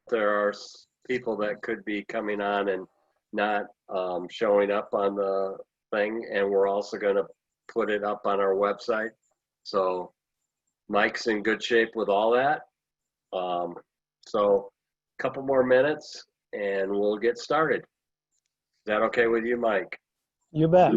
there are people that could be coming on and not showing up on the thing, and we're also going to put it up on our website. So Mike's in good shape with all that. So a couple more minutes and we'll get started. Is that okay with you, Mike? You bet.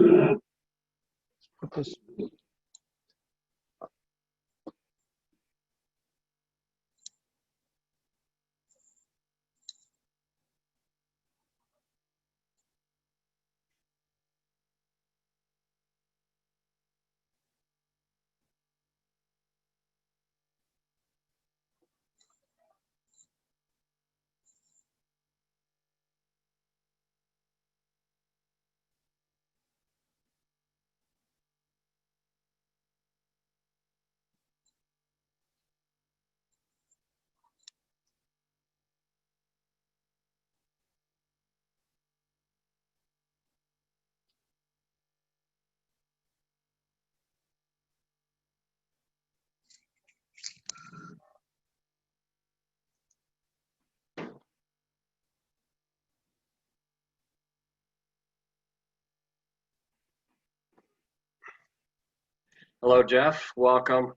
Hello, Jeff. Welcome.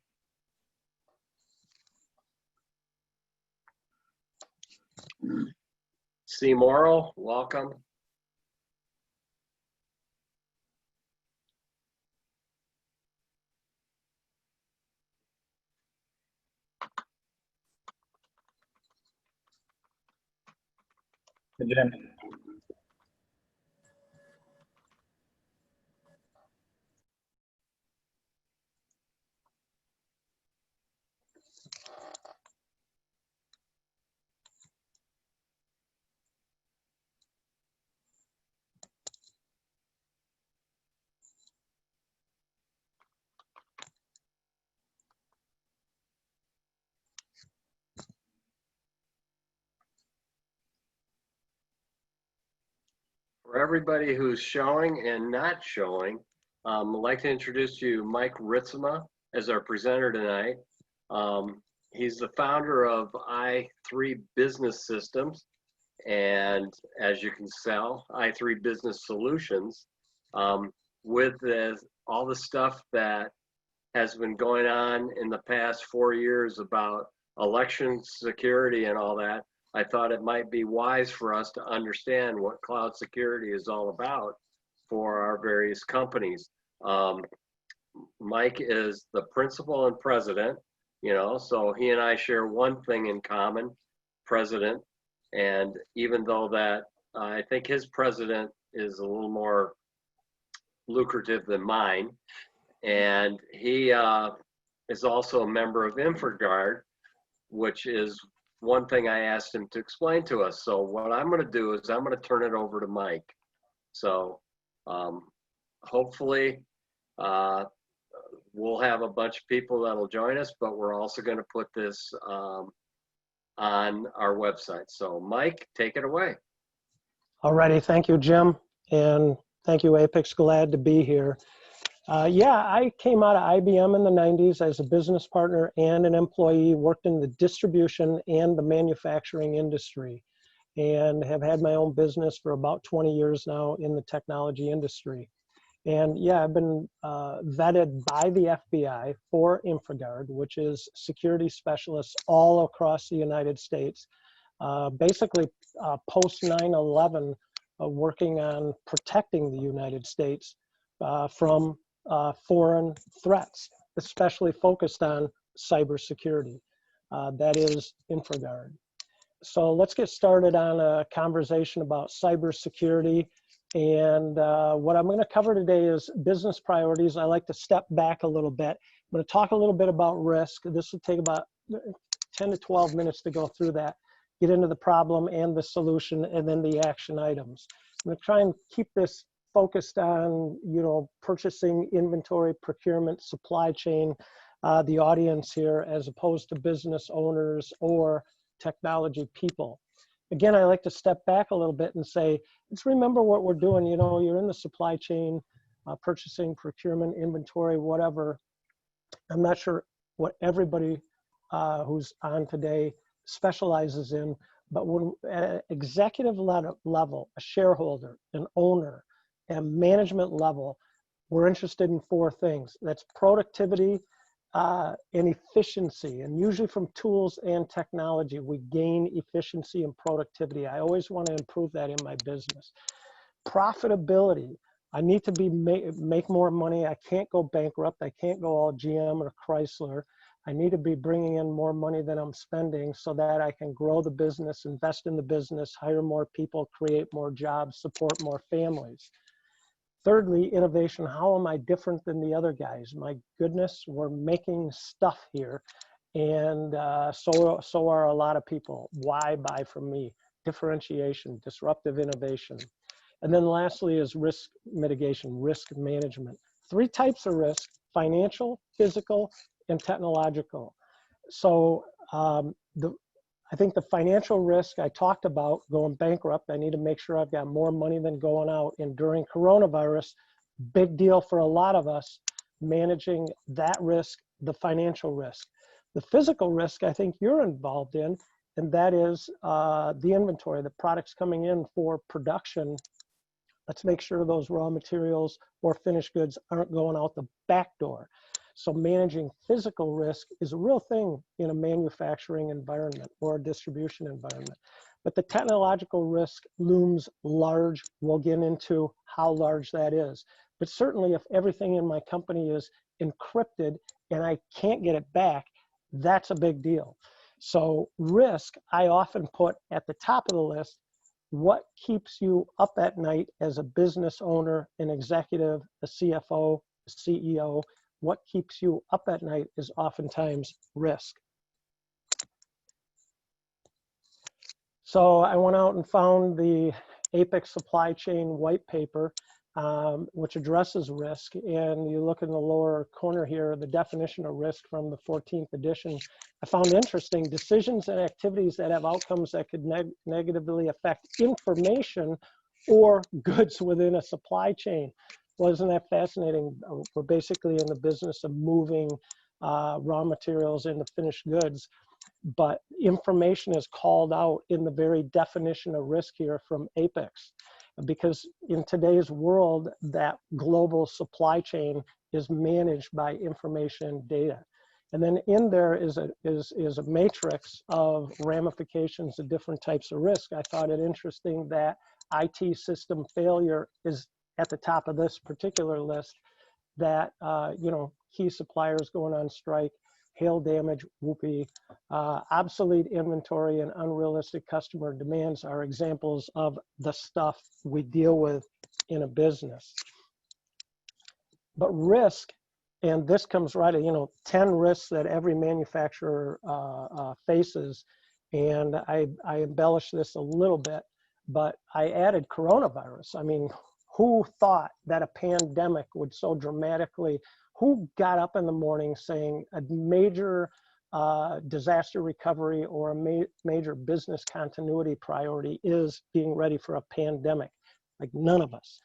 C. Morrow, welcome. Jim. For everybody who's showing and not showing, I'd like to introduce you Mike Ritzema as our presenter tonight. He's the founder of i3 Business Systems, and as you can tell, i3 Business Solutions. With all the stuff that has been going on in the past 4 years about election security and all that, I thought it might be wise for us to understand what cloud security is all about for our various companies. Mike is the principal and president, so he and I share one thing in common, president. And even though that I think his president is a little more lucrative than mine, and he is also a member of InfraGard, which is one thing I asked him to explain to us. So what I'm going to do is I'm going to turn it over to Mike. So hopefully we'll have a bunch of people that'll join us, but we're also going to put this on our website. So Mike, take it away. Alrighty, thank you, Jim, and thank you, APICS. Glad to be here. Yeah, I came out of IBM in the 90s as a business partner and an employee, worked in the distribution and the manufacturing industry, and have had my own business for about 20 years now in the technology industry. And yeah, I've been vetted by the FBI for InfraGard, which is security specialists all across the United States, basically post 9/11, working on protecting the United States from foreign threats, especially focused on cybersecurity. That is InfraGard. So let's get started on a conversation about cybersecurity. And what I'm going to cover today is business priorities. I like to step back a little bit. I'm going to talk a little bit about risk. This will take about 10 to 12 minutes to go through that, get into the problem and the solution, and then the action items. I'm going to try and keep this focused on, purchasing, inventory, procurement, supply chain, the audience here, as opposed to business owners or technology people. Again, I like to step back a little bit and say, let's remember what we're doing. You're in the supply chain, purchasing, procurement, inventory, whatever. I'm not sure what everybody who's on today specializes in, But when at an executive level, a shareholder, an owner, and management level, we're interested in four things. That's productivity and efficiency. And usually from tools and technology, we gain efficiency and productivity. I always want to improve that in my business. Profitability. I need to make more money. I can't go bankrupt. I can't go all GM or Chrysler. I need to be bringing in more money than I'm spending so that I can grow the business, invest in the business, hire more people, create more jobs, support more families. Thirdly, innovation. How am I different than the other guys? My goodness, we're making stuff here. And so are a lot of people. Why buy from me? Differentiation, disruptive innovation. And then lastly is risk mitigation, risk management. Three types of risk: financial, physical, and technological. So I think the financial risk I talked about, going bankrupt, I need to make sure I've got more money than going out. And during coronavirus, big deal for a lot of us, managing that risk, the financial risk. The physical risk I think you're involved in, and that is the inventory, the products coming in for production. Let's make sure those raw materials or finished goods aren't going out the back door. So managing physical risk is a real thing in a manufacturing environment or a distribution environment. But the technological risk looms large. We'll get into how large that is. But certainly if everything in my company is encrypted and I can't get it back, that's a big deal. So risk, I often put at the top of the list. What keeps you up at night as a business owner, an executive, a CFO, a CEO? What keeps you up at night is oftentimes risk. So I went out and found the APICS supply chain white paper, which addresses risk. And you look in the lower corner here, the definition of risk from the 14th edition. I found interesting: decisions and activities that have outcomes that could negatively affect information or goods within a supply chain. Wasn't that fascinating? We're basically in the business of moving raw materials into finished goods, but information is called out in the very definition of risk here from APICS. Because in today's world, that global supply chain is managed by information data. And then in there is a matrix of ramifications of different types of risk. I thought it interesting that IT system failure is at the top of this particular list, that key suppliers going on strike, hail damage, whoopee, obsolete inventory and unrealistic customer demands are examples of the stuff we deal with in a business. But risk, and this comes right at 10 risks that every manufacturer faces, and I embellished this a little bit, but I added coronavirus. I mean, who thought that a pandemic would so dramatically, who got up in the morning saying a major disaster recovery or a major business continuity priority is being ready for a pandemic? Like, none of us.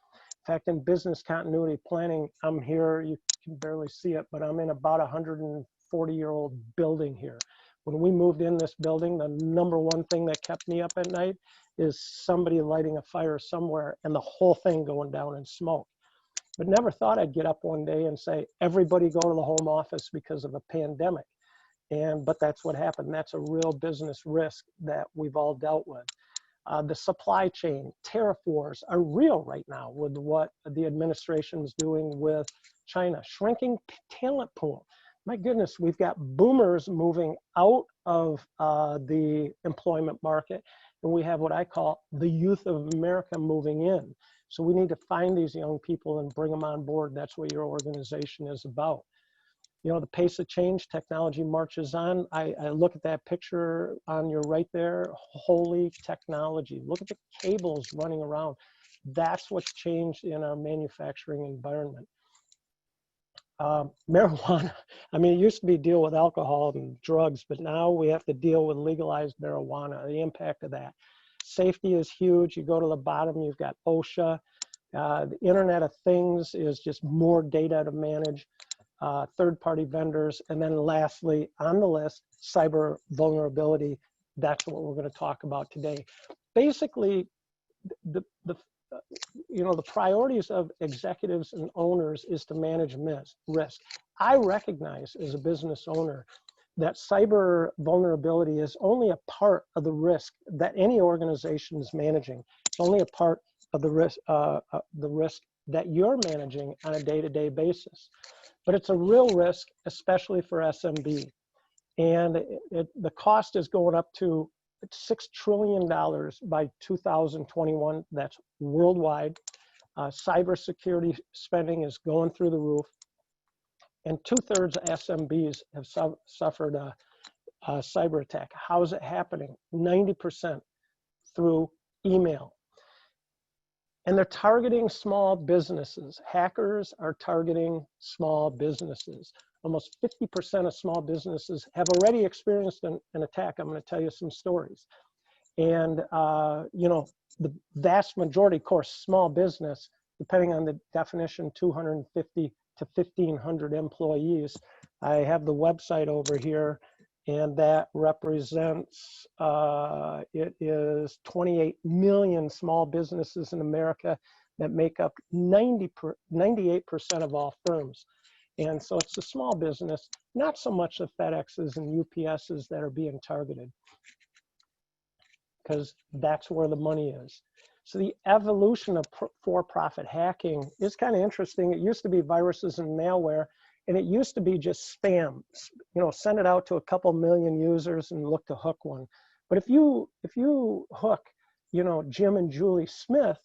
In fact, in business continuity planning, I'm here, you can barely see it, but I'm in about a 140-year-old building here. When we moved in this building, the number one thing that kept me up at night is somebody lighting a fire somewhere and the whole thing going down in smoke. But never thought I'd get up one day and say, everybody go to the home office because of a pandemic. But that's what happened. That's a real business risk that we've all dealt with. The supply chain, tariff wars are real right now with what the administration is doing with China. Shrinking talent pool. My goodness, we've got boomers moving out of the employment market, and we have what I call the youth of America moving in. So we need to find these young people and bring them on board. That's what your organization is about. The pace of change, technology marches on. I look at that picture on your right there, holy technology. Look at the cables running around. That's what's changed in our manufacturing environment. Marijuana, I mean, it used to be deal with alcohol and drugs, but now we have to deal with legalized marijuana, the impact of that. Safety is huge. You go to the bottom, you've got OSHA. The Internet of Things is just more data to manage, third-party vendors. And then lastly, on the list, cyber vulnerability. that's what we're going to talk about today. Basically, the the priorities of executives and owners is to manage risk. I recognize as a business owner that cyber vulnerability is only a part of the risk that any organization is managing. It's only a part of the risk that you're managing on a day-to-day basis. But it's a real risk, especially for SMB. And the cost is going up to $6 trillion by 2021. That's worldwide. Cybersecurity spending is going through the roof. And 2/3 of SMBs have suffered a cyber attack. How is it happening? 90% through email. And they're targeting small businesses. Hackers are targeting small businesses. Almost 50% of small businesses have already experienced an attack. I'm going to tell you some stories. And, the vast majority, of course, small business, depending on the definition, 250 to 1,500 employees. I have the website over here, and that represents, it is 28 million small businesses in America that make up 98% of all firms. And so it's the small business, not so much the FedExes and UPSs that are being targeted, because that's where the money is. So the evolution of for-profit hacking is kind of interesting. It used to be viruses and malware, and it used to be just spam. Send it out to a couple million users and look to hook one. But if you hook, Jim and Julie Smith,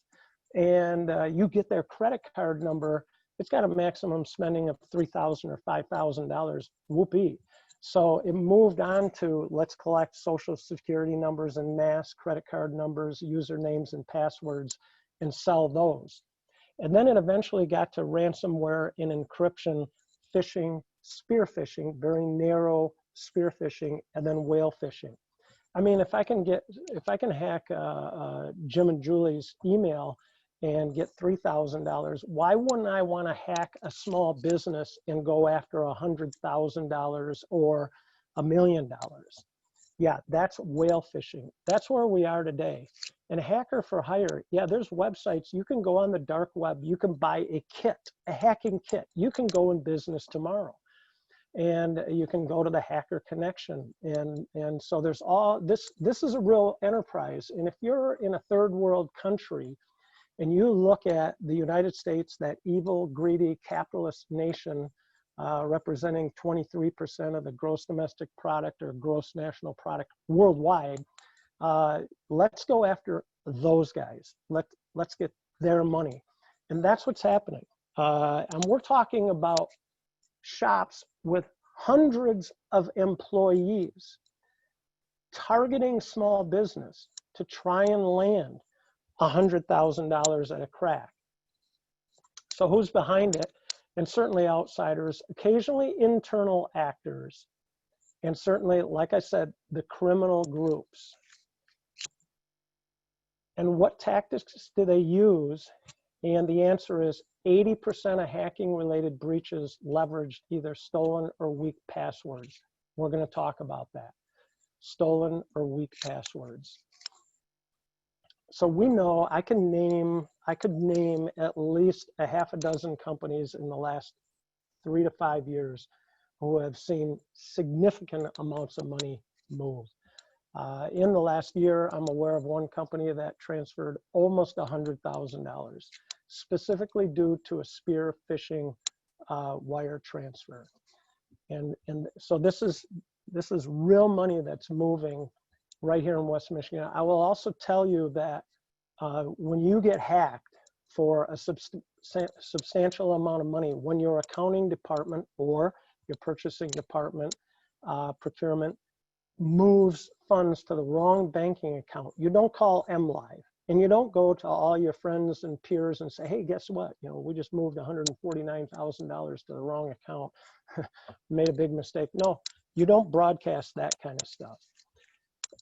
and you get their credit card number, it's got a maximum spending of $3,000 or $5,000. Whoopee. So it moved on to, let's collect social security numbers and mass credit card numbers, usernames and passwords, and sell those. And then it eventually got to ransomware and encryption, phishing, spear phishing, very narrow spear phishing, and then whale phishing. I mean, if I can hack Jim and Julie's email and get $3,000, why wouldn't I want to hack a small business and go after $100,000 or $1 million? Yeah, that's whale phishing. That's where we are today. And hacker for hire, yeah, there's websites. You can go on the dark web. You can buy a kit, a hacking kit. You can go in business tomorrow. And you can go to the Hacker Connection. And so there's all, this is a real enterprise. And if you're in a third world country, and you look at the United States, that evil, greedy, capitalist nation, representing 23% of the gross domestic product or gross national product worldwide, let's go after those guys. Let's get their money. And that's what's happening. And we're talking about shops with hundreds of employees targeting small business to try and land $100,000 at a crack. So who's behind it? And certainly outsiders, occasionally internal actors, and certainly, like I said, the criminal groups. And what tactics do they use? And the answer is 80% of hacking related breaches leveraged either stolen or weak passwords. We're going to talk about that. Stolen or weak passwords. So we know I could name at least a half a dozen companies in the last 3 to 5 years who have seen significant amounts of money move. In the last year, I'm aware of one company that transferred almost $100,000, specifically due to a spear phishing wire transfer. And so this is real money that's moving right here in West Michigan. I will also tell you that when you get hacked for a substantial amount of money, when your accounting department or your purchasing department, procurement, moves funds to the wrong banking account, you don't call MLive, and you don't go to all your friends and peers and say, hey, guess what? We just moved $149,000 to the wrong account, made a big mistake. No, you don't broadcast that kind of stuff.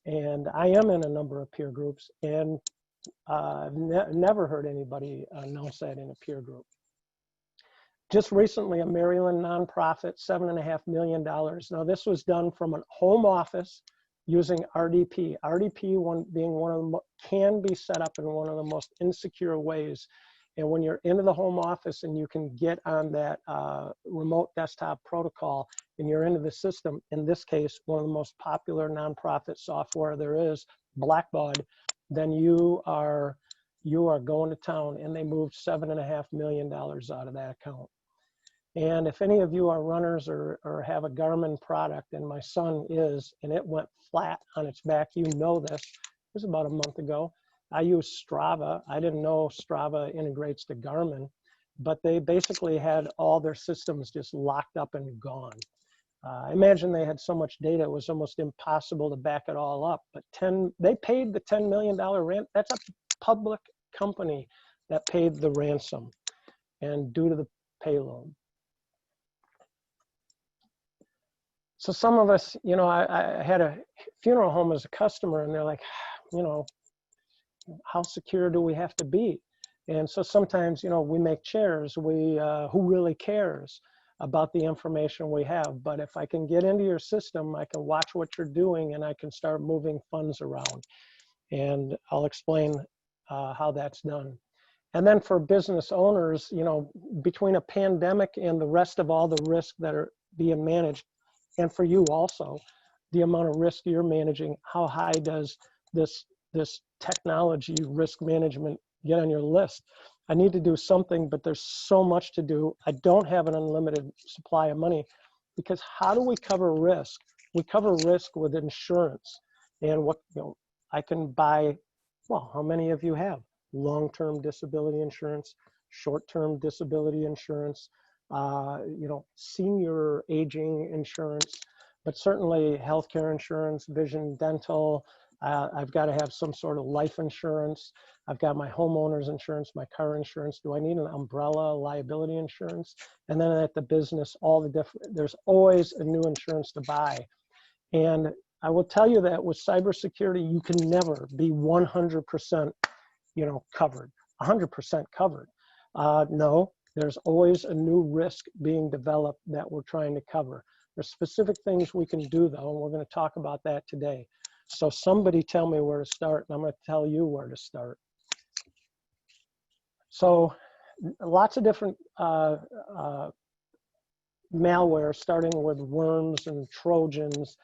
And I am in a number of peer groups, and I've never heard anybody announce that in a peer group. Just recently, a Maryland nonprofit, $7.5 million. Now, this was done from a home office using RDP. RDP being one of the can be set up in one of the most insecure ways. And when you're into the home office and you can get on that remote desktop protocol and you're into the system, in this case, one of the most popular nonprofit software there is, Blackbaud, then you are going to town. And they moved $7.5 million out of that account. And if any of you are runners or have a Garmin product, and my son is, and it went flat on its back, you know this, it was about a month ago. I use Strava. I didn't know Strava integrates to Garmin, but they basically had all their systems just locked up and gone. I imagine they had so much data, it was almost impossible to back it all up. But they paid the $10 million rent. That's a public company that paid the ransom, and due to the payload. So some of us, you know, I had a funeral home as a customer, and they're like, you know, how secure do we have to be? And so sometimes, you know, we make chairs. Who really cares about the information we have? But if I can get into your system, I can watch what you're doing, and I can start moving funds around. And I'll explain how that's done. And then for business owners, you know, between a pandemic and the rest of all the risks that are being managed, and for you also, the amount of risk you're managing, how high does this technology risk management get on your list? I need to do something, but there's so much to do. I don't have an unlimited supply of money, because how do we cover risk? We cover risk with insurance. And what, you know, I can buy, well, how many of you have long-term disability insurance, short-term disability insurance, you know, senior aging insurance, but certainly healthcare insurance, vision, dental. I've got to have some sort of life insurance. I've got my homeowner's insurance, my car insurance. Do I need an umbrella liability insurance? And then at the business, all the different, there's always a new insurance to buy. And I will tell you that with cybersecurity, you can never be 100%, you know, covered, 100% covered. No, there's always a new risk being developed that we're trying to cover. There's specific things we can do, though, and we're going to talk about that today. So somebody tell me where to start, and I'm going to tell you where to start. So lots of different malware, starting with worms and Trojans,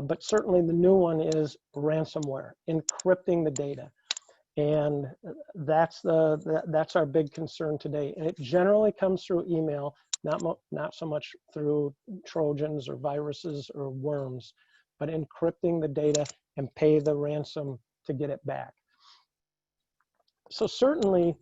but certainly the new one is ransomware, encrypting the data. And that's our big concern today. And it generally comes through email, not so much through Trojans or viruses or worms, but encrypting the data and pay the ransom to get it back. So certainly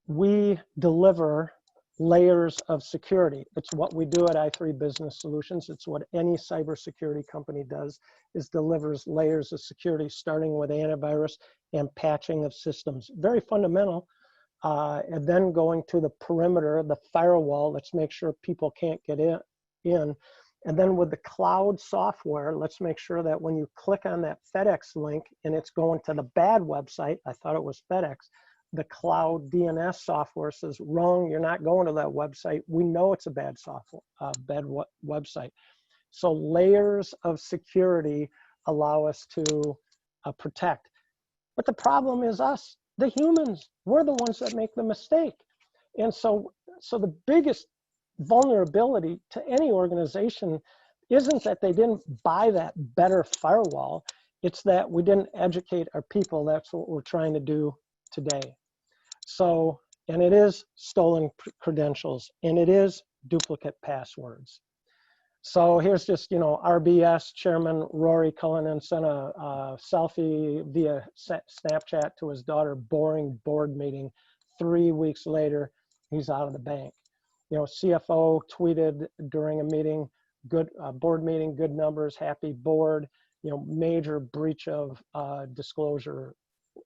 we deliver layers of security. It's what we do at i3 Business Solutions. It's what any cybersecurity company does, is delivers layers of security, starting with antivirus and patching of systems. Very fundamental. And then going to the perimeter, the firewall, let's make sure people can't get in. And then with the cloud software, let's make sure that when you click on that FedEx link and it's going to the bad website, I thought it was FedEx, the cloud DNS software says, wrong, you're not going to that website. We know it's a bad software, website. So layers of security allow us to protect. But the problem is us, the humans. We're the ones that make the mistake. And so the biggest vulnerability to any organization isn't that they didn't buy that better firewall. It's that we didn't educate our people. That's what we're trying to do today. So, and it is stolen credentials, and it is duplicate passwords. So here's just, you know, RBS Chairman Rory Cullinan sent a selfie via Snapchat to his daughter, boring board meeting. 3 weeks later, he's out of the bank. You know, CFO tweeted during a meeting, good board meeting, good numbers, happy board, you know, major breach of disclosure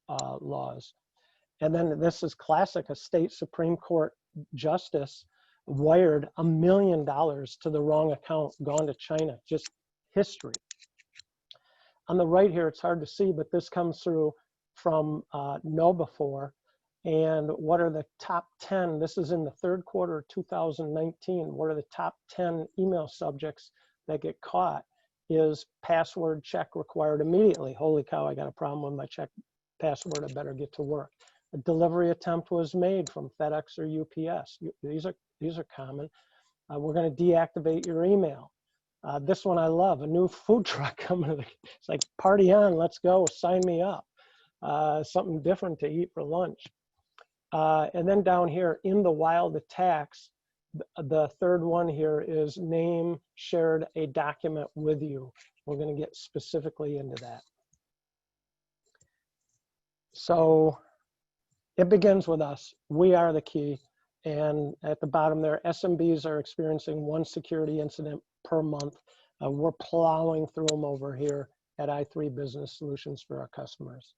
laws. And then this is classic, a state Supreme Court justice wired $1 million to the wrong account, gone to China, just history. On the right here, it's hard to see, but this comes through from KnowBe4. And what are the top 10, this is in the third quarter of 2019, what are the top 10 email subjects that get caught is password check required immediately. Holy cow, I got a problem with my check password. I better get to work. A delivery attempt was made from FedEx or UPS. These are common. We're going to deactivate your email. This one I love, a new food truck coming to it's like, party on, let's go, sign me up. Something different to eat for lunch. And then down here, in the wild attacks, the third one here is name shared a document with you. We're going to get specifically into that. So it begins with us. We are the key. And at the bottom there, SMBs are experiencing one security incident per month. We're plowing through them over here at i3 Business Solutions for our customers.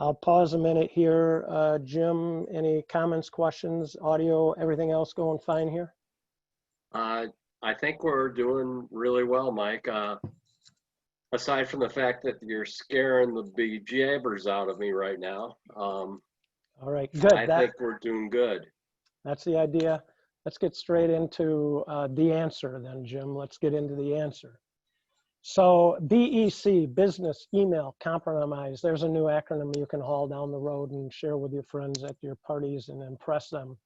I'll pause a minute here. Jim, any comments, questions, audio, everything else going fine here? I think we're doing really well, Mike. Aside from the fact that you're scaring the bejabbers out of me right now, All right, good. I think we're doing good. That's the idea. Let's get straight into the answer then, Jim. Let's get into the answer. So BEC, business, email, compromise. There's a new acronym you can haul down the road and share with your friends at your parties and impress them.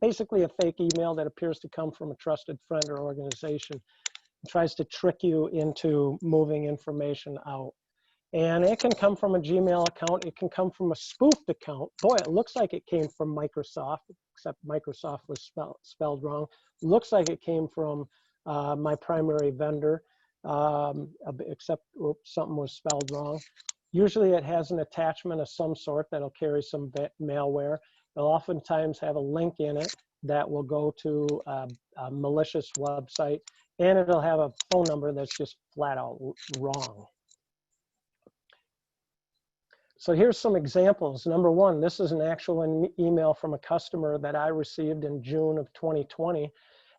Basically a fake email that appears to come from a trusted friend or organization. It tries to trick you into moving information out. And it can come from a Gmail account. It can come from a spoofed account. Boy, it looks like it came from Microsoft, except Microsoft was spelled wrong. Looks like it came from my primary vendor, except something was spelled wrong. Usually it has an attachment of some sort that'll carry some malware. It'll oftentimes have a link in it that will go to a malicious website, and it'll have a phone number that's just flat out wrong. So here's some examples. Number one, this is an actual email from a customer that I received in June of 2020.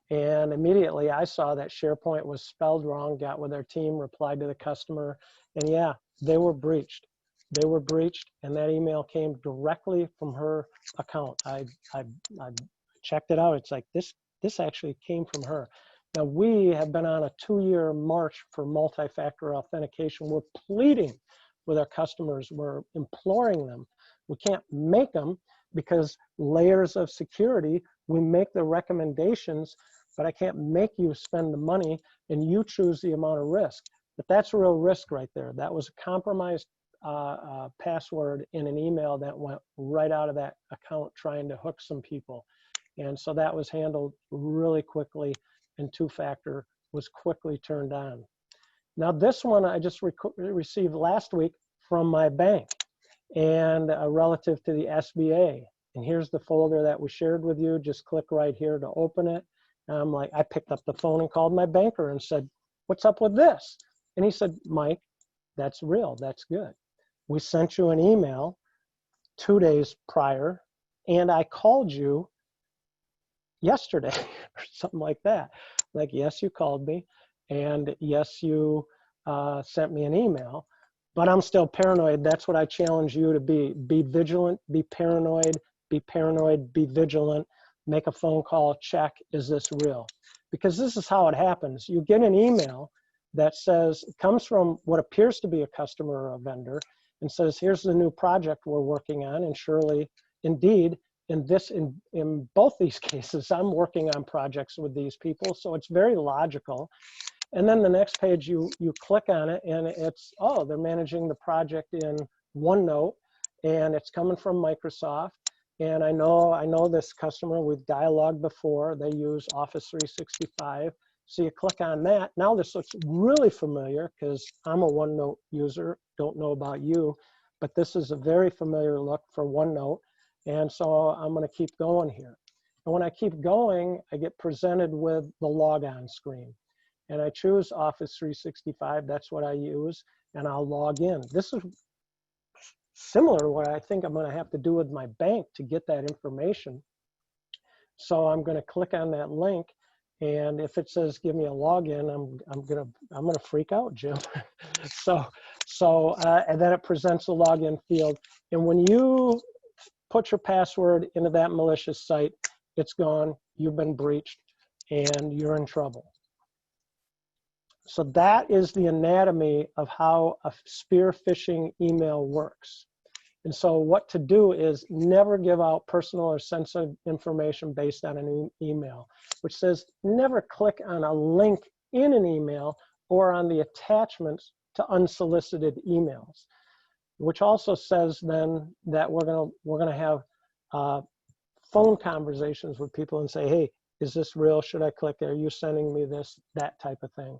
And immediately I saw that SharePoint was spelled wrong, got with our team, replied to the customer, and yeah, they were breached. They were breached, and that email came directly from her account. I checked it out. It's like, this actually came from her. Now, we have been on a 2-year march for multi-factor authentication. We're pleading with our customers. We're imploring them. We can't make them because layers of security, we make the recommendations, but I can't make you spend the money and you choose the amount of risk. But that's a real risk right there. That was a compromised password in an email that went right out of that account trying to hook some people. And so that was handled really quickly, and two-factor was quickly turned on. Now this one I just received last week from my bank, and relative to the SBA. And here's the folder that we shared with you. Just click right here to open it. And I'm like, I picked up the phone and called my banker and said, what's up with this? And he said, Mike, that's real, that's good. We sent you an email 2 days prior, and I called you yesterday or something like that. Like, yes, you called me, and yes, you sent me an email, but I'm still paranoid. That's what I challenge you to be. Be vigilant, be paranoid, be vigilant, make a phone call, check, is this real? Because this is how it happens. You get an email that says, it comes from what appears to be a customer or a vendor, and says, here's the new project we're working on, and surely, indeed, in both these cases, I'm working on projects with these people, so it's very logical. And then the next page, you click on it, and it's, oh, they're managing the project in OneNote, and it's coming from Microsoft. And I know this customer, we've dialogued before, they use Office 365. So you click on that. Now this looks really familiar because I'm a OneNote user, don't know about you, but this is a very familiar look for OneNote. And so I'm gonna keep going here. And when I keep going, I get presented with the logon screen. And I choose Office 365, that's what I use, and I'll log in. This is similar to what I think I'm gonna have to do with my bank to get that information. So I'm gonna click on that link, and if it says give me a login, I'm gonna freak out, Jim. And then it presents the login field. And when you put your password into that malicious site, it's gone, you've been breached, and you're in trouble. So that is the anatomy of how a spear phishing email works. And so what to do is never give out personal or sensitive information based on an email, which says never click on a link in an email or on the attachments to unsolicited emails, which also says then that we're gonna have phone conversations with people and say, hey, is this real? Should I click? Are you sending me this? That type of thing.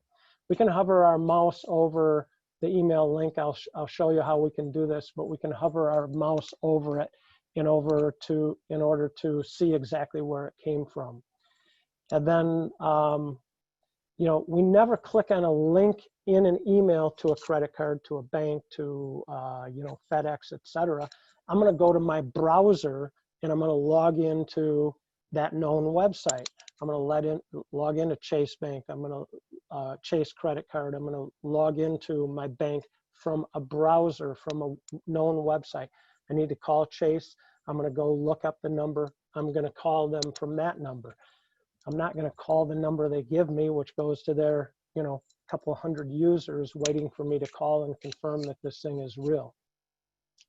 We can hover our mouse over the email link. I'll show you how we can do this, but we can hover our mouse over it in order to see exactly where it came from. And then, you know, we never click on a link in an email to a credit card, to a bank, to, you know, FedEx, etc. I'm going to go to my browser and I'm going to log into that known website. I'm going to log into Chase Bank. I'm going to Chase credit card. I'm going to log into my bank from a browser, from a known website. I need to call Chase. I'm going to go look up the number. I'm going to call them from that number. I'm not going to call the number they give me, which goes to their, you know, couple hundred users waiting for me to call and confirm that this thing is real.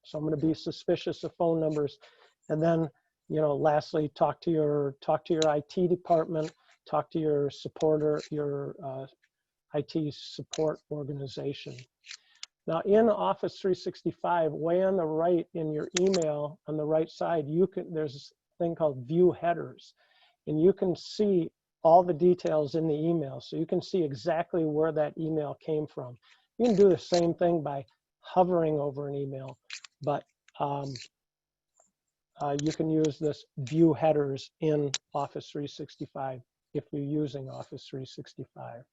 So I'm going to be suspicious of phone numbers. And then, you know, lastly, talk to your IT department, talk to your supporter, your IT support organization. Now in Office 365, way on the right in your email, on the right side, there's this thing called View Headers, and you can see all the details in the email. So you can see exactly where that email came from. You can do the same thing by hovering over an email, but you can use this View Headers in Office 365 if you're using Office 365.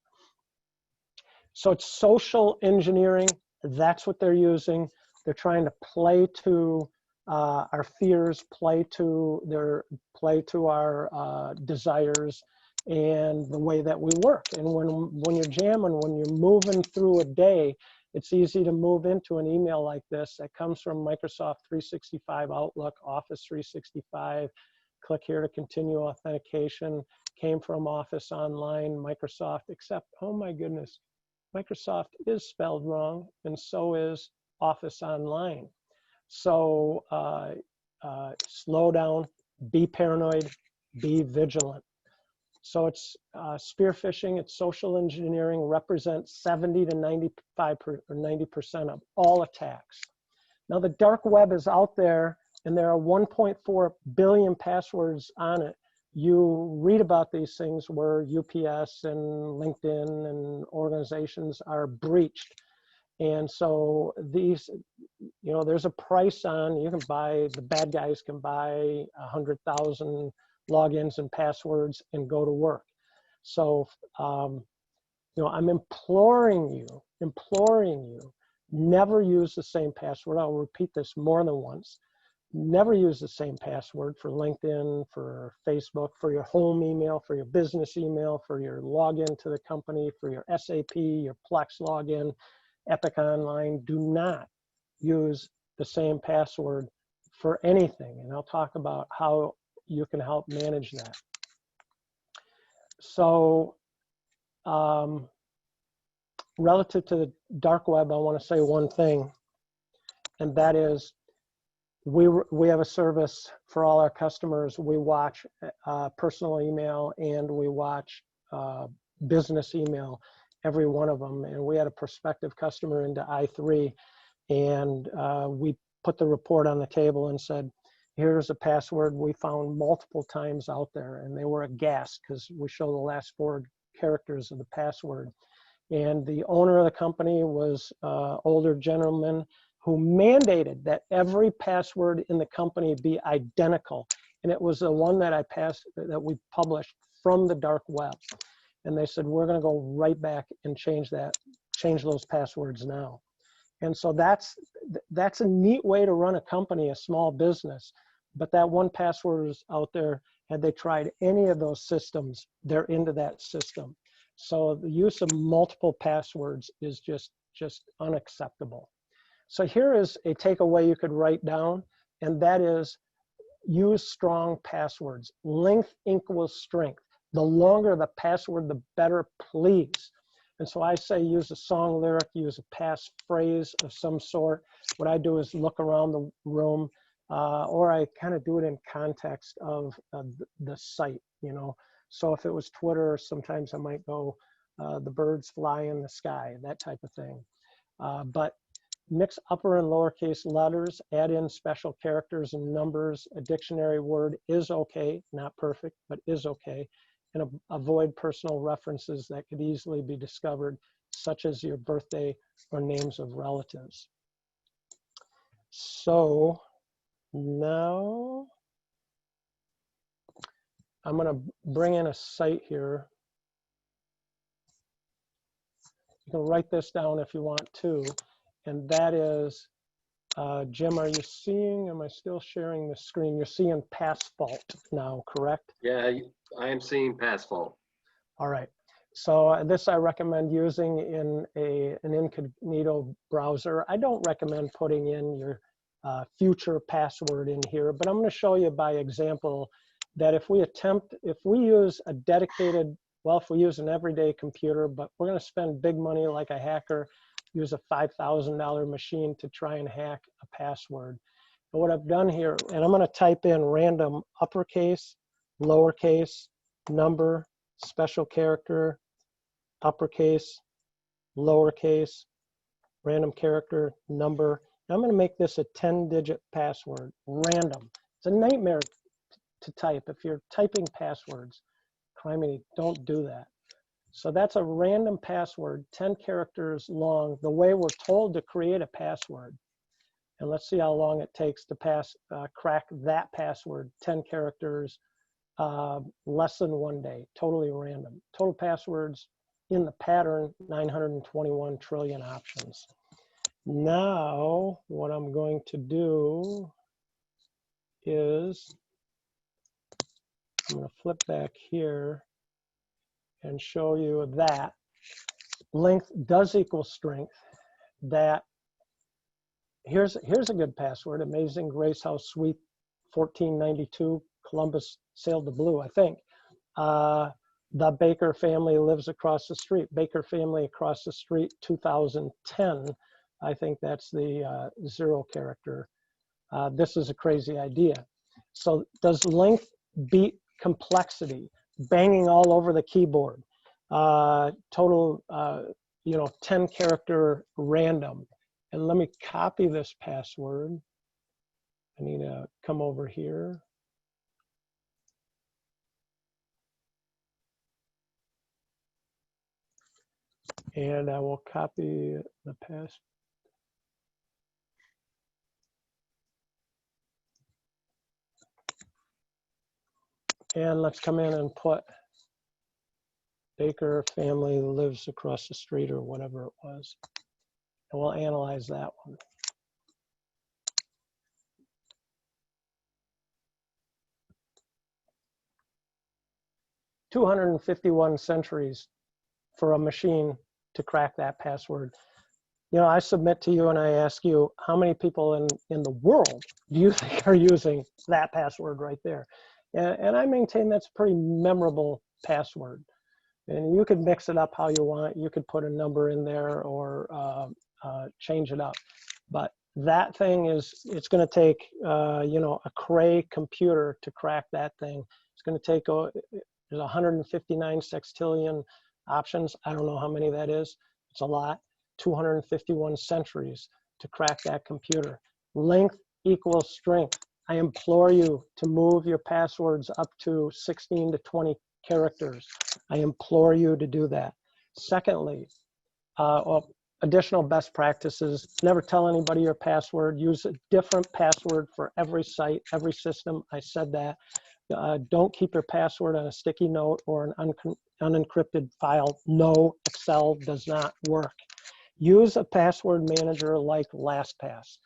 So it's social engineering. That's what they're using. They're trying to play to our fears, play to our desires and the way that we work. And when you're jamming, when you're moving through a day, it's easy to move into an email like this that comes from Microsoft 365 Outlook, Office 365. Click here to continue authentication. Came from Office Online, Microsoft, except, oh my goodness, Microsoft is spelled wrong, and so is Office Online. So slow down, be paranoid, be vigilant. So it's spear phishing, it's social engineering, represents 70 to 95 or 90% of all attacks. Now the dark web is out there, and there are 1.4 billion passwords on it. You read about these things where UPS and LinkedIn and organizations are breached. And so these, you know, there's a price on, you can buy, the bad guys can buy 100,000 logins and passwords and go to work. So, you know, I'm imploring you, never use the same password. I'll repeat this more than once. Never use the same password for LinkedIn, for Facebook, for your home email, for your business email, for your login to the company, for your SAP, your Plex login, Epic Online. Do not use the same password for anything. And I'll talk about how you can help manage that. So relative to the dark web, I want to say one thing, and that is we have a service for all our customers. We watch personal email and we watch business email, every one of them. And we had a prospective customer into i3, and we put the report on the table and said, here's a password we found multiple times out there. And they were aghast because we show the last 4 characters of the password. And the owner of the company was an older gentleman who mandated that every password in the company be identical. And it was the one that that we published from the dark web. And they said, we're going to go right back and change those passwords now. And so that's a neat way to run a company, a small business. But that one password is out there. Had they tried any of those systems, they're into that system. So the use of multiple passwords is just unacceptable. So here is a takeaway you could write down, and that is use strong passwords. Length equals strength. The longer the password, the better, please. And so I say use a song lyric, use a passphrase of some sort. What I do is look around the room, or I kind of do it in context of the site, you know. So if it was Twitter, sometimes I might go, the birds fly in the sky, that type of thing. But mix upper and lowercase letters, add in special characters and numbers. A dictionary word is okay, not perfect, but is okay. And avoid personal references that could easily be discovered, such as your birthday or names of relatives. So now I'm going to bring in a site here. You can write this down if you want to. And that is, Jim, are you seeing, am I still sharing the screen? You're seeing Passpalt now, correct? Yeah, I am seeing Passpalt. All right. So this I recommend using in an incognito browser. I don't recommend putting in your future password in here, but I'm going to show you by example that if we use a dedicated, well, if we use an everyday computer, but we're going to spend big money like a hacker, use a $5,000 machine to try and hack a password. But what I've done here, and I'm going to type in random uppercase, lowercase, number, special character, uppercase, lowercase, random character, number. I'm going to make this a 10-digit password, random. It's a nightmare to type. If you're typing passwords, criminy, don't do that. So that's a random password, 10 characters long, the way we're told to create a password. And let's see how long it takes to crack that password, 10 characters, less than 1 day, totally random. Total passwords in the pattern, 921 trillion options. Now, what I'm going to do is, I'm going to flip back here and show you that length does equal strength. That here's a good password, Amazing Grace House Suite 1492, Columbus sailed the blue, I think. The Baker family lives across the street. Baker family across the street, 2010. I think that's the 0 character. This is a crazy idea. So does length beat complexity? Banging all over the keyboard. Total, 10 character random. And let me copy this password. I need to come over here. And I will copy the password. And let's come in and put Baker family lives across the street or whatever it was. And we'll analyze that one. $251 centuries for a machine to crack that password. You know, I submit to you and I ask you, how many people in the world do you think are using that password right there? And I maintain that's a pretty memorable password. And you could mix it up how you want. You could put a number in there or change it up. But that thing it's going to take, a Cray computer to crack that thing. It's going to take, there's 159 sextillion options. I don't know how many that is. It's a lot. 251 centuries to crack that computer. Length equals strength. I implore you to move your passwords up to 16 to 20 characters. I implore you to do that. Secondly, additional best practices, never tell anybody your password. Use a different password for every site, every system. I said that. Don't keep your password on a sticky note or an unencrypted file. No, Excel does not work. Use a password manager like LastPass.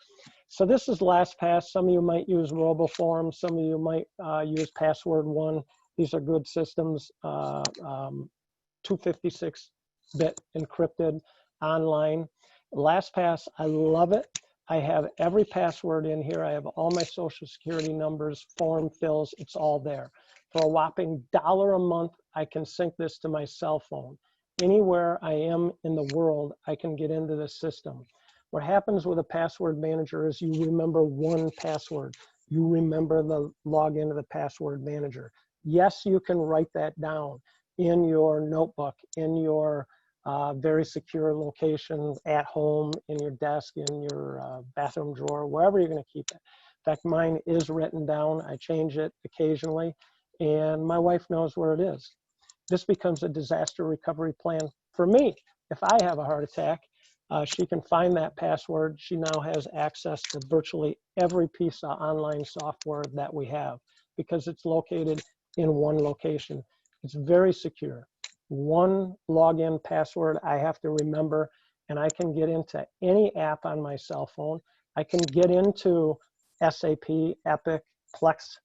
So this is LastPass. Some of you might use RoboForm. Some of you might use Password One. These are good systems, 256-bit encrypted online. LastPass, I love it. I have every password in here. I have all my social security numbers, form fills, it's all there. For a whopping $1 a month, I can sync this to my cell phone. anywhere I am in the world, I can get into the system. What happens with a password manager is you remember one password. You remember the login to the password manager. Yes, you can write that down in your notebook, in your very secure location at home, in your desk, in your bathroom drawer, wherever you're going to keep it. In fact, mine is written down. I change it occasionally, and my wife knows where it is. This becomes a disaster recovery plan for me. If I have a heart attack, she can find that password. She now has access to virtually every piece of online software that we have because it's located in one location. It's very secure. One login password I have to remember, and I can get into any app on my cell phone. I can get into SAP, Epic, Plex,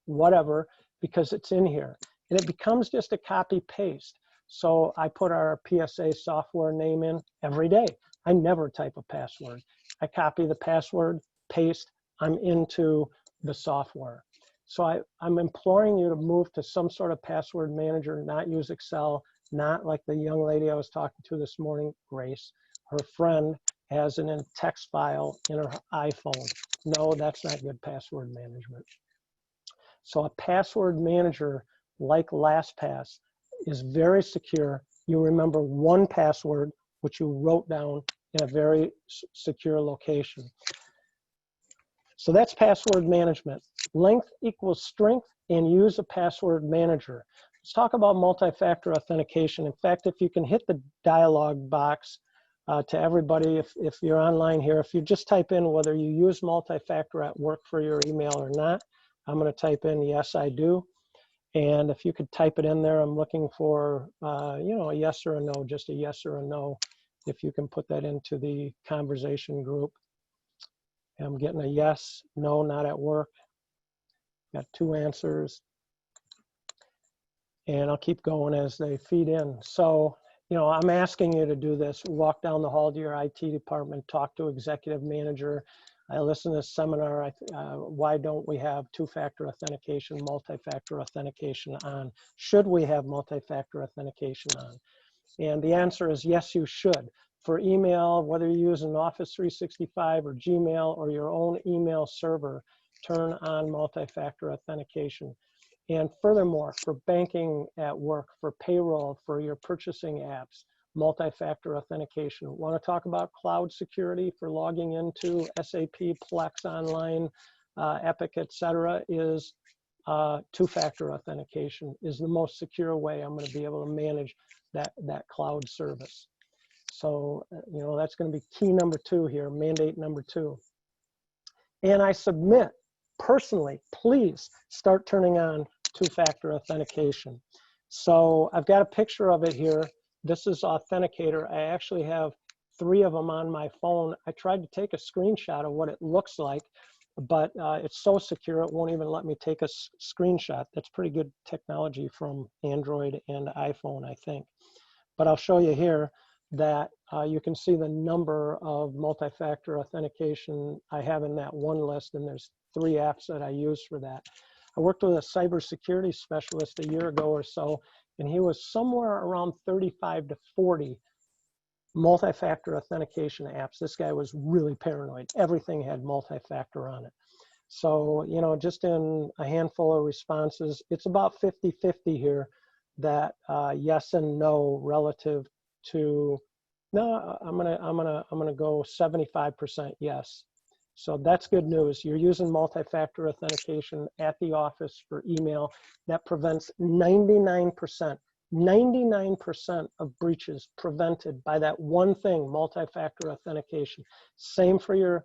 whatever, because it's in here. And it becomes just a copy paste. So I put our PSA software name in every day. I never type a password. I copy the password, paste, I'm into the software. So I'm imploring you to move to some sort of password manager, not use Excel, not like the young lady I was talking to this morning, Grace. Her friend has it in a text file in her iPhone. No, that's not good password management. So a password manager like LastPass is very secure. You remember one password, which you wrote down in a very secure location. So that's password management. Length equals strength, and use a password manager. Let's talk about multi-factor authentication. In fact, if you can hit the dialog box to everybody, if you're online here, if you just type in whether you use multi-factor at work for your email or not, I'm going to type in yes, I do. And if you could type it in there, I'm looking for, you know, a yes or a no, just a yes or a no. If you can put that into the conversation group. I'm getting a yes, no, not at work. Got 2 answers. And I'll keep going as they feed in. So, you know, I'm asking you to do this. Walk down the hall to your IT department, talk to executive manager. I listened to this seminar, why don't we have 2-factor authentication, multi-factor authentication on? Should we have multi-factor authentication on? And the answer is yes, you should. For email, whether you use an Office 365 or Gmail or your own email server, turn on multi-factor authentication. And furthermore, for banking at work, for payroll, for your purchasing apps, multi-factor authentication. Want to talk about cloud security for logging into SAP, Plex Online, Epic, etc. is 2-factor authentication is the most secure way I'm going to be able to manage that cloud service. So, you know, that's going to be key number 2 here, mandate number 2. And I submit, personally, please start turning on 2-factor authentication. So I've got a picture of it here. This is Authenticator. I actually have 3 of them on my phone. I tried to take a screenshot of what it looks like, but it's so secure it won't even let me take a screenshot. That's pretty good technology from Android and iPhone, I think. But I'll show you here that you can see the number of multi-factor authentication I have in that one list, and there's 3 apps that I use for that. I worked with a cybersecurity specialist a year ago or so, and he was somewhere around 35 to 40 multi-factor authentication apps. This guy was really paranoid. Everything had multi-factor on it. So, you know, just in a handful of responses, it's about 50-50 here that yes and no relative to, no, I'm gonna go 75% yes. So that's good news. You're using multi-factor authentication at the office for email. That prevents 99% of breaches prevented by that one thing, multi-factor authentication. Same for your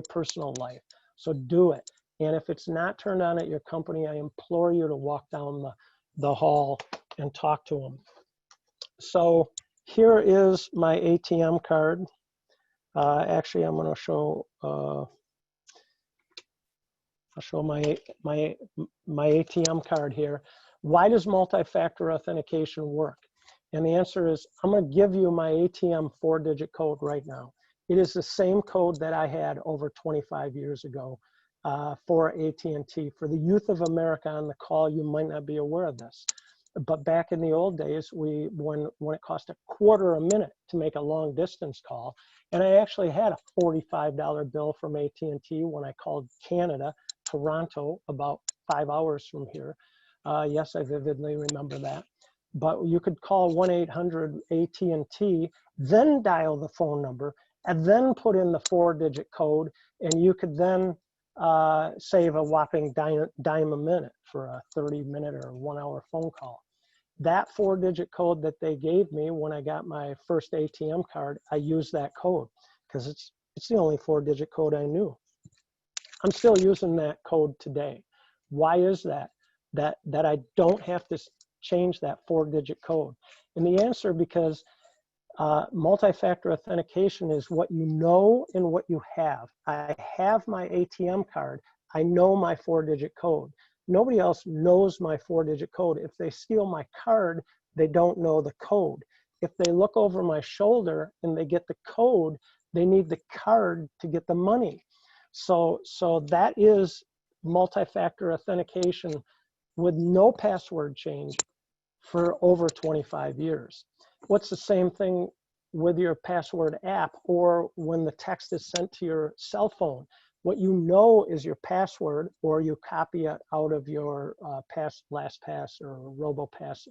personal life. So do it. And if it's not turned on at your company, I implore you to walk down the hall and talk to them. So here is my ATM card. Actually, I'm going to show. I'll show my ATM card here. Why does multi-factor authentication work? And the answer is, I'm going to give you my ATM 4-digit code right now. It is the same code that I had over 25 years ago for AT&T. For the youth of America on the call, you might not be aware of this. But back in the old days, when it cost a quarter a minute to make a long distance call, and I actually had a $45 bill from AT&T when I called Canada, Toronto, about 5 hours from here. Yes, I vividly remember that. But you could call 1-800-AT&T, then dial the phone number, and then put in the 4-digit code, and you could then save a whopping dime a minute for a 30-minute or 1-hour phone call. That 4-digit code that they gave me when I got my first ATM card, I used that code because it's the only 4-digit code I knew. I'm still using that code today. Why is that? That I don't have to change that 4-digit code. And the answer, because multi-factor authentication is what you know and what you have. I have my ATM card. I know my 4-digit code. Nobody else knows my 4-digit code. If they steal my card, they don't know the code. If they look over my shoulder and they get the code, they need the card to get the money. So that is multi-factor authentication with no password change for over 25 years. What's the same thing with your password app or when the text is sent to your cell phone? What you know is your password, or you copy it out of your LastPass or RoboPass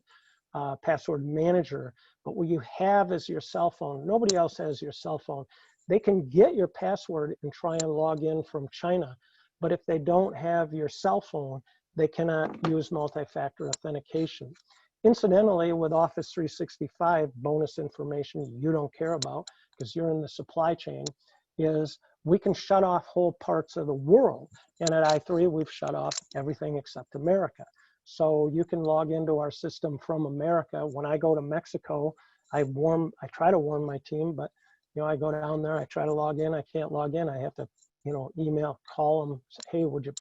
password manager. But what you have is your cell phone. Nobody else has your cell phone. They can get your password and try and log in from China. But if they don't have your cell phone, they cannot use multi-factor authentication. Incidentally, with Office 365, bonus information you don't care about because you're in the supply chain, is we can shut off whole parts of the world. And at i3, we've shut off everything except America. So you can log into our system from America. When I go to Mexico, I try to warn my team, but I go down there, I try to log in, I can't log in. I have to, email, call them, say, hey, would you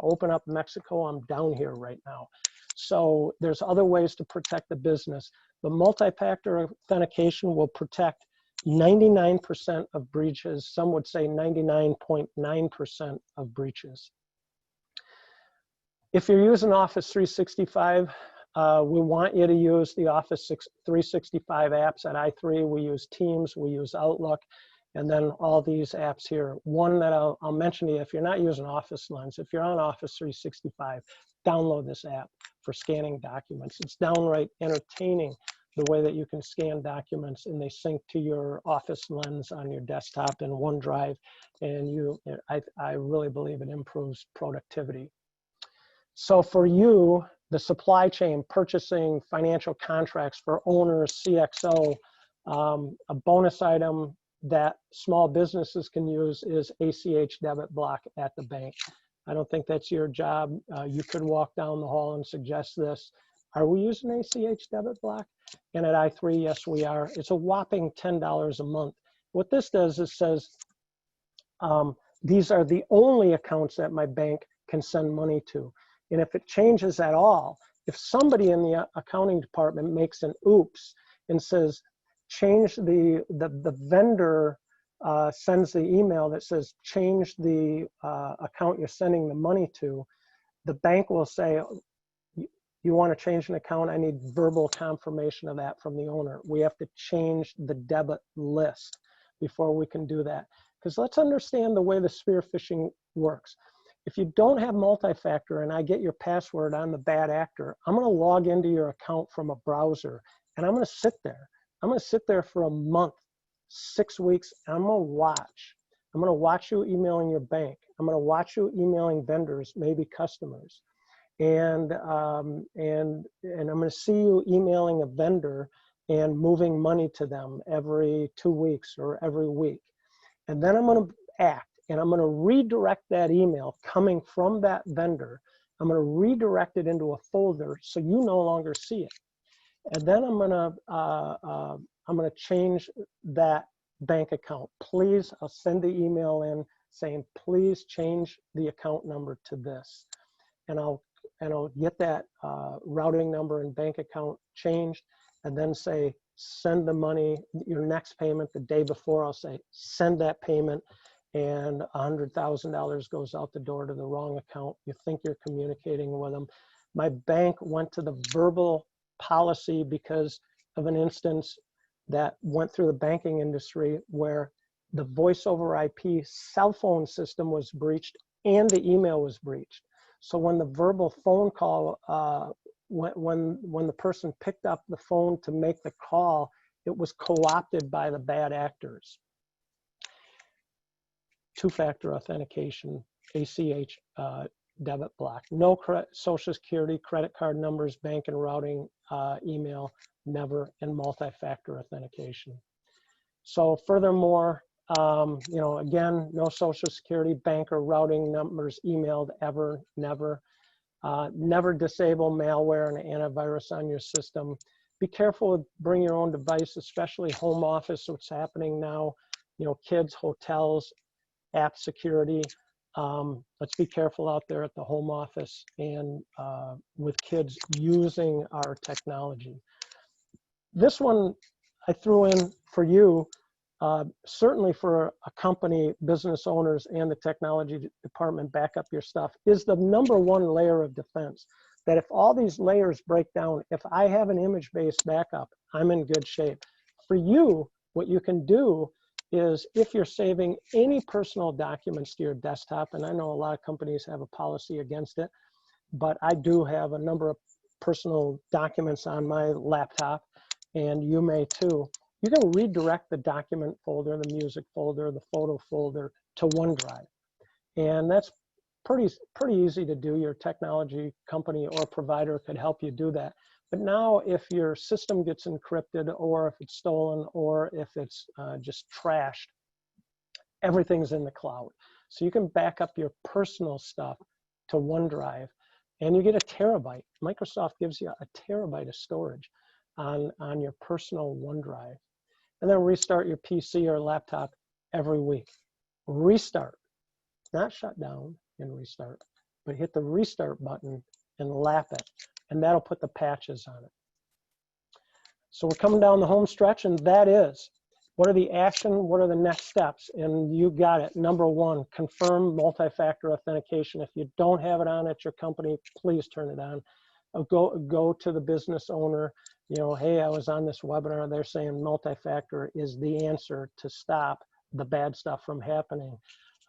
open up Mexico? I'm down here right now. So there's other ways to protect the business. The multi-factor authentication will protect 99% of breaches. Some would say 99.9% of breaches. If you're using Office 365, we want you to use the Office 365 apps. At i3, we use Teams, we use Outlook, and then all these apps here. One that I'll mention to you, if you're not using Office Lens, if you're on Office 365, download this app for scanning documents. It's downright entertaining the way that you can scan documents and they sync to your Office Lens on your desktop in OneDrive, and I really believe it improves productivity. So for you, the supply chain, purchasing, financial contracts for owners, CXO, a bonus item that small businesses can use is ACH debit block at the bank. I don't think that's your job. You could walk down the hall and suggest this. Are we using ACH debit block? And at i3, yes, we are. It's a whopping $10 a month. What this does is says, these are the only accounts that my bank can send money to. And if it changes at all, if somebody in the accounting department makes an oops and says, change the vendor sends the email that says, change the account you're sending the money to, the bank will say, you want to change an account? I need verbal confirmation of that from the owner. We have to change the debit list before we can do that. Because let's understand the way the spear phishing works. If you don't have multi-factor and I get your password on the bad actor, I'm going to log into your account from a browser and I'm going to sit there. I'm going to sit there for a month, 6 weeks, and I'm going to watch. I'm going to watch you emailing your bank. I'm going to watch you emailing vendors, maybe customers. And I'm going to see you emailing a vendor and moving money to them every 2 weeks or every week. And then I'm going to act. And I'm going to redirect that email coming from that vendor. I'm going to redirect it into a folder so you no longer see it. And then I'm going to change that bank account. Please, I'll send the email in saying, please change the account number to this. And I'll get that routing number and bank account changed, and then say, send the money, your next payment the day before. I'll say, send that payment. And $100,000 goes out the door to the wrong account. You think you're communicating with them. My bank went to the verbal policy because of an instance that went through the banking industry where the voice over IP cell phone system was breached and the email was breached. So when the verbal phone call, when the person picked up the phone to make the call, it was co-opted by the bad actors. Two-factor authentication, ACH, debit block. No social security, credit card numbers, bank and routing, email, never, and multi-factor authentication. So furthermore, you know, again, no social security, bank or routing numbers emailed ever, never. Never disable malware and antivirus on your system. Be careful, bring your own device, especially home office, what's happening now, you know, kids, hotels, app security. Let's be careful out there at the home office and with kids using our technology. This one I threw in for you, certainly for a company, business owners, and the technology department, back up your stuff, is the #1 layer of defense. That if all these layers break down, if I have an image-based backup, I'm in good shape. For you, what you can do is if you're saving any personal documents to your desktop, and I know a lot of companies have a policy against it, but I do have a number of personal documents on my laptop, and you may too. You can redirect the document folder, the music folder, the photo folder to OneDrive. And that's pretty easy to do. Your technology company or provider could help you do that. But now if your system gets encrypted, or if it's stolen, or if it's just trashed, everything's in the cloud. So you can back up your personal stuff to OneDrive, and you get a terabyte. Microsoft gives you a terabyte of storage on your personal OneDrive. And then restart your PC or laptop every week. Restart, not shut down and restart, but hit the restart button and lap it, and that'll put the patches on it. So we're coming down the home stretch, and that is, what are the action, what are the next steps? And you got it. #1, confirm multi-factor authentication. If you don't have it on at your company, please turn it on. Go to the business owner, you know, hey, I was on this webinar, they're saying multi-factor is the answer to stop the bad stuff from happening.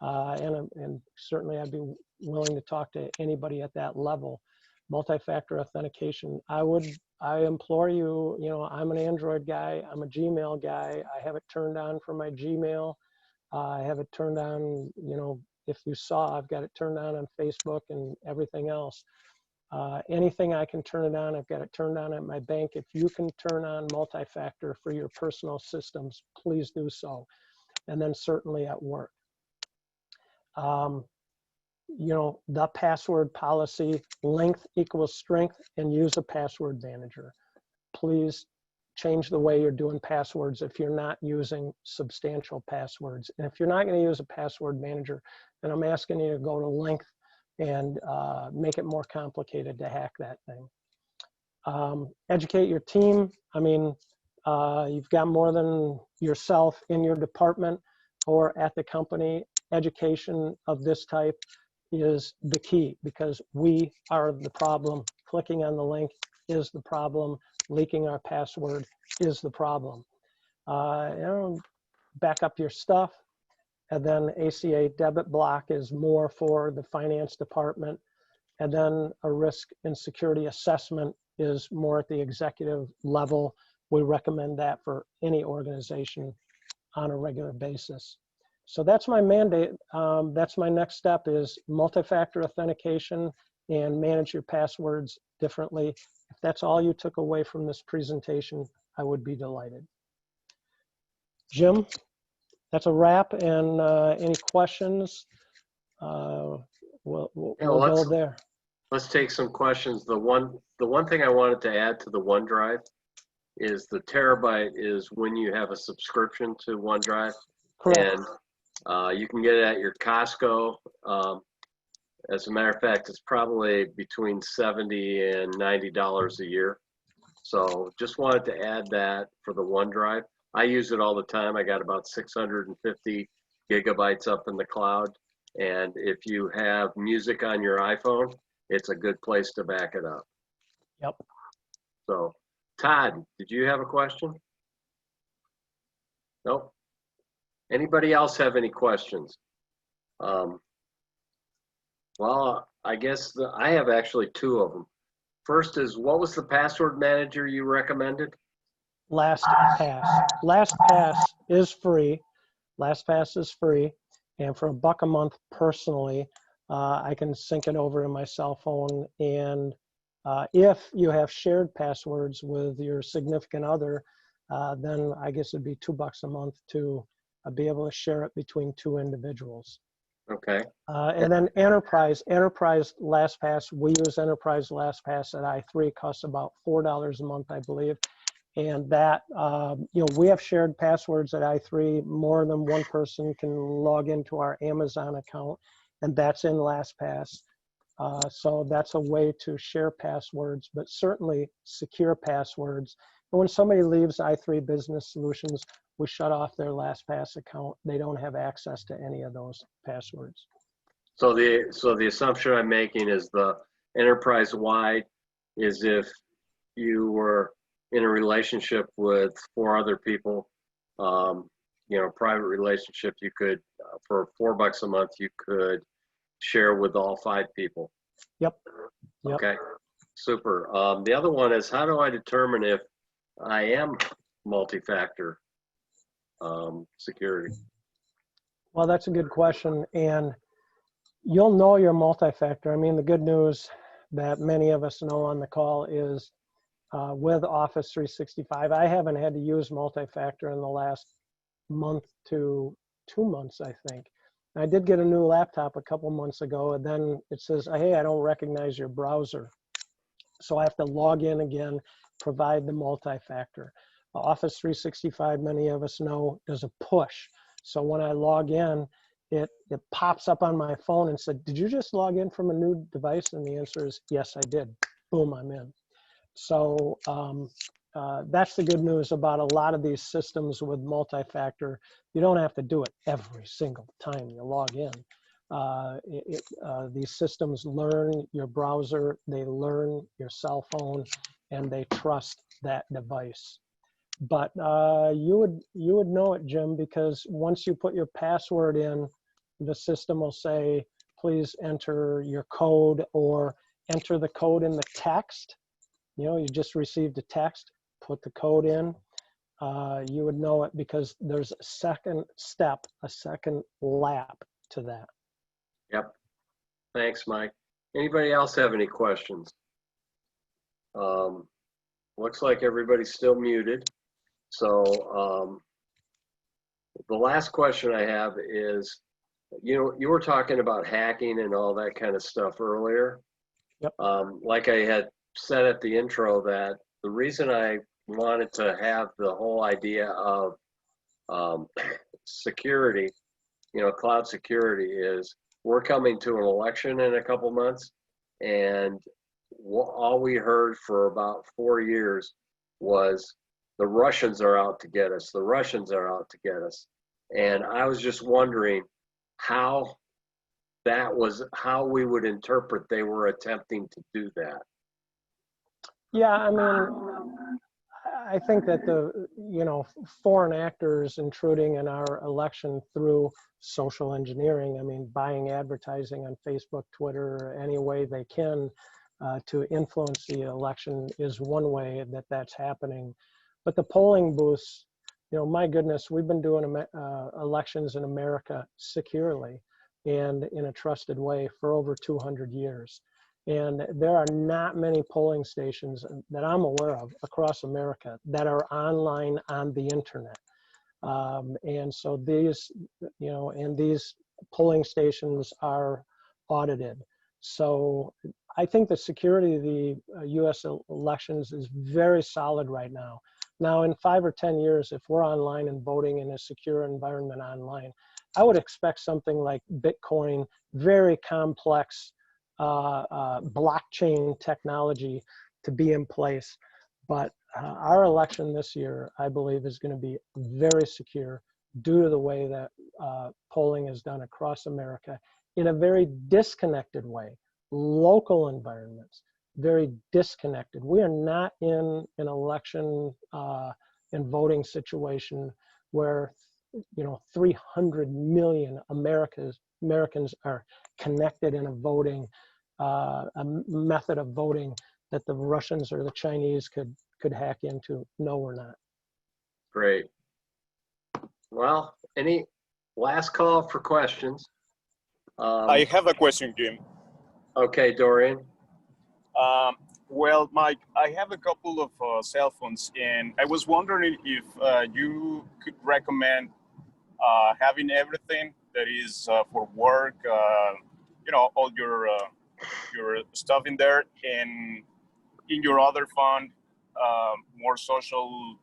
And certainly I'd be willing to talk to anybody at that level. Multi-factor authentication, I implore you, you know, I'm an Android guy, I'm a Gmail guy, I have it turned on for my Gmail. I have it turned on, you know, if you saw, I've got it turned on Facebook and everything else. Anything I can turn it on, I've got it turned on at my bank. If you can turn on multi-factor for your personal systems, please do so. And then certainly at work. You know, the password policy, length equals strength, and use a password manager. Please change the way you're doing passwords if you're not using substantial passwords. And if you're not going to use a password manager, then I'm asking you to go to length and make it more complicated to hack that thing. Educate your team. I mean, you've got more than yourself in your department or at the company. Education of this type is the key, because we are the problem. Clicking on the link is the problem. Leaking our password is the problem. You know, back up your stuff. And then ACA debit block is more for the finance department. And then a risk and security assessment is more at the executive level. We recommend that for any organization on a regular basis. So that's my mandate. That's my next step, is multi-factor authentication and manage your passwords differently. If that's all you took away from this presentation, I would be delighted. Jim, that's a wrap. And any questions? We'll go there. Let's take some questions. The one thing I wanted to add to the OneDrive is the terabyte is when you have a subscription to OneDrive. Correct. And you can get it at your Costco. As a matter of fact, it's probably between $70 and $90 a year. So just wanted to add that for the OneDrive. I use it all the time. I got about 650 gigabytes up in the cloud. And if you have music on your iPhone, it's a good place to back it up. Yep. So, Todd, did you have a question? Nope. Anybody else have any questions? Well, I guess I have actually two of them. First is, what was the password manager you recommended? LastPass. LastPass is free. LastPass is free. And for $1 a month personally, I can sync it over to my cell phone. And if you have shared passwords with your significant other, then I guess it'd be $2 a month to be able to share it between two individuals. Okay. And then Enterprise LastPass, we use Enterprise LastPass at i3, costs about $4 a month, I believe. And that, we have shared passwords at i3. More than one person can log into our Amazon account, and that's in LastPass. So that's a way to share passwords, but certainly secure passwords. And when somebody leaves i3 Business Solutions, we shut off their LastPass account. They don't have access to any of those passwords. So the assumption I'm making is the enterprise-wide is if you were in a relationship with 4 other people, private relationship, you could, for $4 a month, you could share with all 5 people. Yep. Okay, super. The other one is, how do I determine if I am multi-factor security? Well, that's a good question. And you'll know you're multi-factor. I mean, the good news that many of us know on the call is with Office 365, I haven't had to use multi-factor in the last month to 2 months, I think. I did get a new laptop a couple months ago, and then it says, hey, I don't recognize your browser. So I have to log in again, provide the multi-factor. Office 365, many of us know, does a push. So when I log in, it pops up on my phone and said, did you just log in from a new device? And the answer is, yes, I did. Boom, I'm in. So that's the good news about a lot of these systems with multi-factor. You don't have to do it every single time you log in. These systems learn your browser, they learn your cell phone, and they trust that device. But you would know it, Jim, because once you put your password in, the system will say, please enter your code, or enter the code in the text. You just received a text, put the code in. You would know it because there's a second step, a second lap to that. Yep. Thanks, Mike. Anybody else have any questions? Looks like everybody's still muted. So the last question I have is, you were talking about hacking and all that kind of stuff earlier. Yep. Like I had said at the intro, that the reason I wanted to have the whole idea of security, cloud security, is we're coming to an election in a couple months, and all we heard for about 4 years was the Russians are out to get us. The Russians are out to get us. And I was just wondering how we would interpret they were attempting to do that. Yeah, I mean, I think that the foreign actors intruding in our election through social engineering, I mean, buying advertising on Facebook, Twitter, any way they can to influence the election is one way that's happening. But the polling booths, my goodness, we've been doing elections in America securely and in a trusted way for over 200 years. And there are not many polling stations that I'm aware of across America that are online on the internet. And so these, and these polling stations are audited. So I think the security of the US elections is very solid right now. Now, in 5 or 10 years, if we're online and voting in a secure environment online, I would expect something like Bitcoin, very complex blockchain technology to be in place. But our election this year, I believe, is going to be very secure due to the way that polling is done across America in a very disconnected way, local environments, very disconnected. We are not in an election and voting situation where 300 million Americans are connected in a voting a method of voting that the Russians or the Chinese could hack into. No, we're not. Great. Well, any last call for questions? I have a question, Jim. Okay, Dorian. Well, Mike, I have a couple of cell phones, and I was wondering if you could recommend having everything that is for work, all your stuff in there, and in your other phone, more social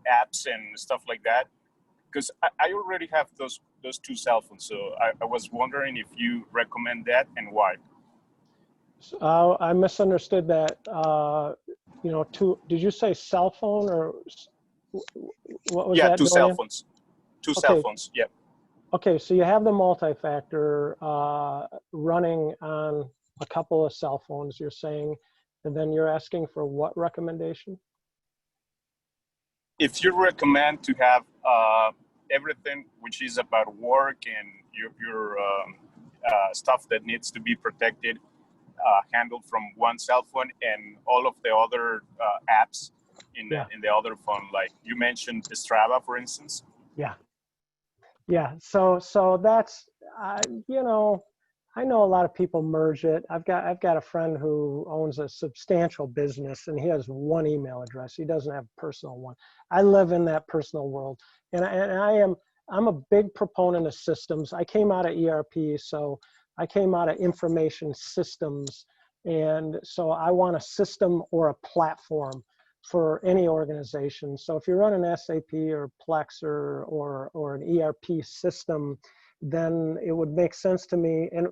apps and stuff like that. Because I already have those two cell phones, so I was wondering if you recommend that and why. I misunderstood that. Did you say cell phone or what was that? Two Dorian? cell phones. Two Okay. cell phones. Yeah. Okay, so you have the multi-factor running on a couple of cell phones, you're saying, and then you're asking for what recommendation? If you recommend to have everything which is about work and your stuff that needs to be protected handled from one cell phone, and all of the other apps in the other phone, like you mentioned Strava, for instance. Yeah. So that's I know a lot of people merge it. I've got a friend who owns a substantial business, and he has one email address. He doesn't have a personal one. I live in that personal world, and I'm a big proponent of systems. I came out of ERP, so I came out of information systems, and so I want a system or a platform for any organization. So if you run an SAP or Plex or an ERP system, then it would make sense to me. And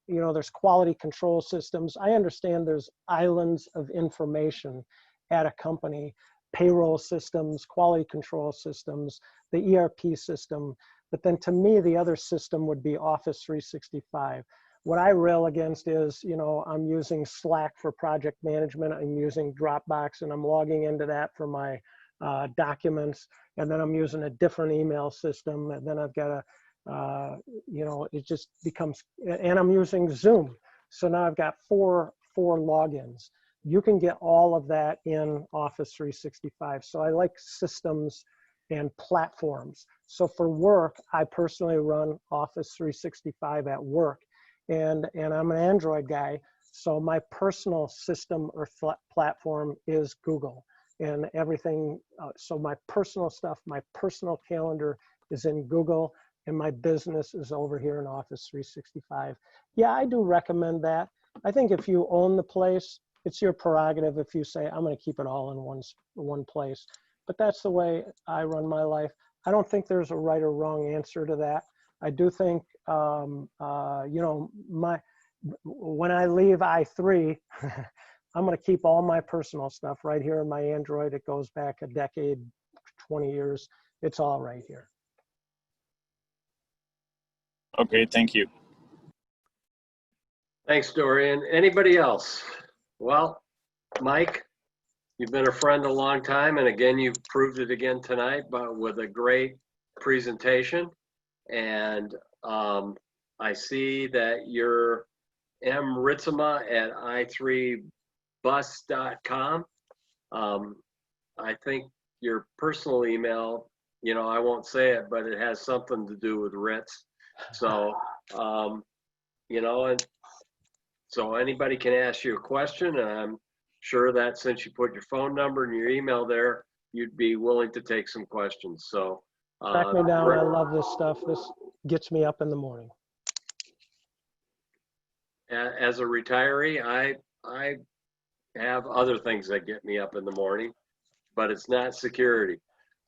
there's quality control systems. I understand there's islands of information at a company, payroll systems, quality control systems, the ERP system. But then to me, the other system would be Office 365. What I rail against is, I'm using Slack for project management. I'm using Dropbox, and I'm logging into that for my documents. And then I'm using a different email system. And then I've got it just becomes, and I'm using Zoom. So now I've got four logins. You can get all of that in Office 365. So I like systems and platforms. So for work, I personally run Office 365 at work. And I'm an Android guy, so my personal system or platform is Google and everything. So my personal stuff, my personal calendar is in Google, and my business is over here in Office 365. Yeah, I do recommend that. I think if you own the place, it's your prerogative if you say, I'm going to keep it all in one place. But that's the way I run my life. I don't think there's a right or wrong answer to that. I do think, when I leave I3, I'm going to keep all my personal stuff right here in my Android. It goes back a decade, 20 years. It's all right here. Okay, thank you. Thanks, Dorian. Anybody else? Well, Mike, you've been a friend a long time, and again, you've proved it again tonight, but with a great presentation. And I see that you're mritzema at i3bus.com. I think your personal email, I won't say it, but it has something to do with Ritz. So, and so anybody can ask you a question, and I'm sure that since you put your phone number and your email there, you'd be willing to take some questions. So track me down. I love this stuff. This gets me up in the morning. As a retiree, I have other things that get me up in the morning, but it's not security.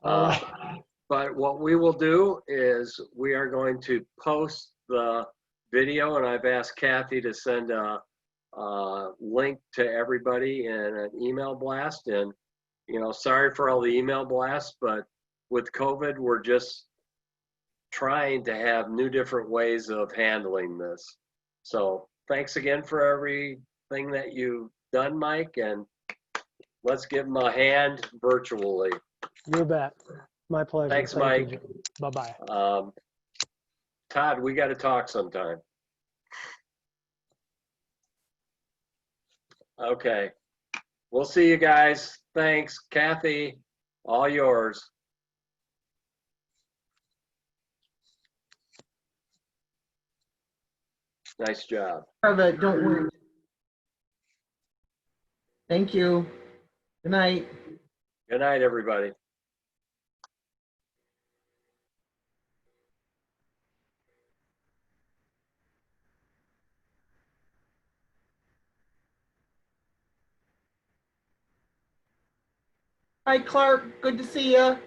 But what we will do is we are going to post the video, and I've asked Kathy to send a link to everybody in an email blast. And, sorry for all the email blasts, but with COVID, we're just trying to have new different ways of handling this. So thanks again for thing that you've done, Mike, and let's give him a hand virtually. You bet. My pleasure. Thanks, Thank Mike. you, Jim. Bye-bye. Todd, we got to talk sometime. Okay. We'll see you guys. Thanks. Kathy, all yours. Nice job. But don't worry. Thank you. Good night. Good night, everybody. Hi, Clark. Good to see you.